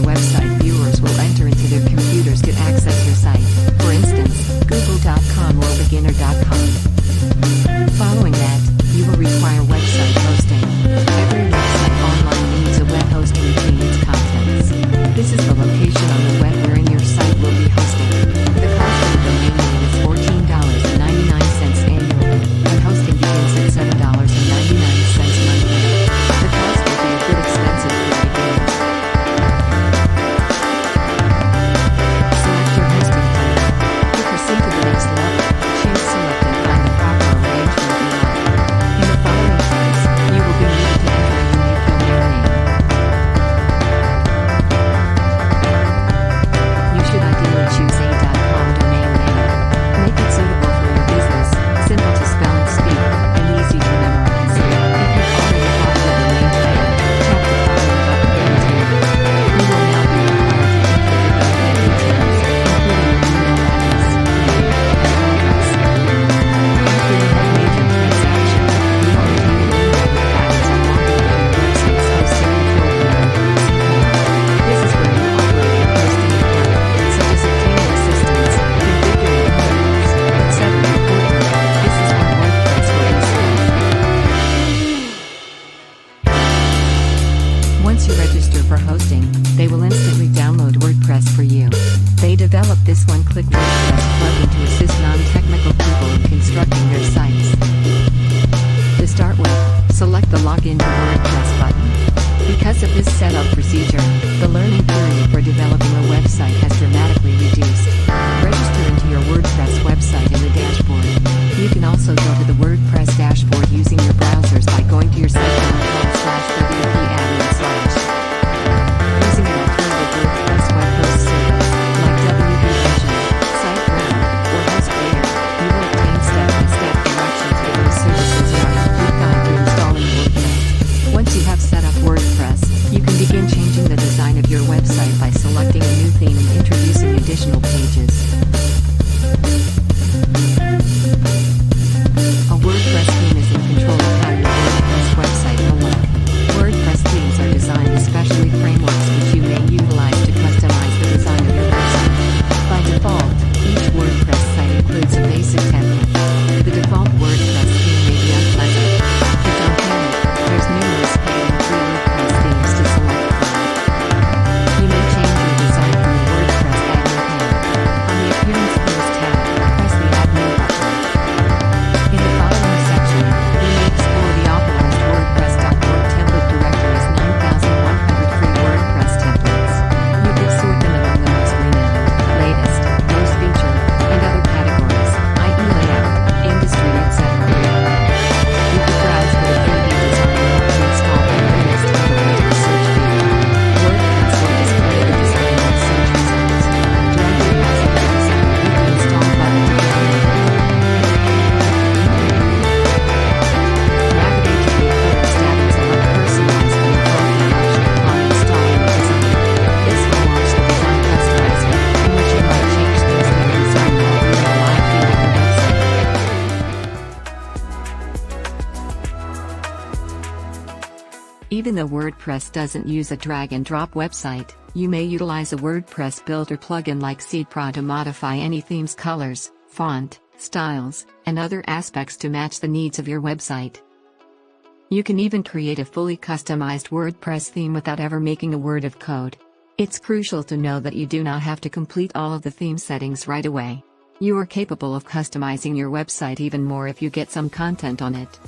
your website, viewers will enter into their computers to access your site, for instance, google.com or beginner.com. Following that, you will require website hosting. Every website online needs a web host to retain its contents. This is the location on the web wherein your site will be hosted. The cost of the domain name is $14.99 annually, and hosting begins at $7.99 monthly. The cost will be a bit expensive for beginners. Select your hosting type. To proceed to the next level, choose select and find the proper arrangement you like. In the following phase, you will be needed to enter a unique domain name. You should ideally choose a .com domain name. Make it suitable for your business, simple to spell and speak, and easy to memorize. If you've already bought the domain title, tap the following button here to enter. You will now be required to enter your domain details, including your email address, name, and phone address. After you have made your transaction, you will obtain an email with guidance on logging into your website's hosting control panel. This is where you operate your hosting department, such as obtaining assistance, configuring plugins, etc. Importantly, this is when WordPress will be stored. Once you register for hosting, they will instantly download WordPress for you. They developed this one-click WordPress plugin to assist non-technical people in constructing their sites. To start with, select the Login to WordPress button. Because of this setup procedure, the learning period for developing a website has dramatically reduced. Register into your WordPress website in the dashboard. You can also go to the WordPress dashboard using your browsers by going to your site.com/wp-admin/. Using an alternative WordPress web host service, like WP Engine, SiteGround, or HostGator, you will obtain step-by-step directions to those services and a complete guide to installing WordPress. Once you have set up WordPress, you can begin changing the design of your website by selecting a new theme and introducing additional pages. A WordPress theme is in control of how your WordPress website will look. WordPress themes are designed especially frameworks which you may utilize to customize the design of your website. By default, each WordPress site includes a basic template. The default WordPress theme may be unpleasant. But don't panic, there's numerous paid and free WordPress themes to select from. You may change your design from the WordPress admin panel. On the Appearance Themes tab, press the Admin button. In the following section, you may explore the authorized WordPress.org template directory's 9,100 free WordPress templates. You can sort them among the most renowned, latest, most featured, and other categories, i.e. layout, industry, etc. You can browse for the freebie design and help you install by putting this template into the search field. WordPress will display the design in the search results. Drag your mouse over the design and hit the Install button to download it. Navigate to the Appearance tab and select Personalize from the drop-down option upon installing the design. This will launch the Design Customizer, in which you might change things in your design while viewing a live feed of your website. Even though WordPress doesn't use a drag-and-drop website, you may utilize a WordPress builder plugin like SeedPro to modify any theme's colors, font, styles, and other aspects to match the needs of your website. You can even create a fully customized WordPress theme without ever making a word of code. It's crucial to know that you do not have to complete all of the theme settings right away. You are capable of customizing your website even more if you get some content on it.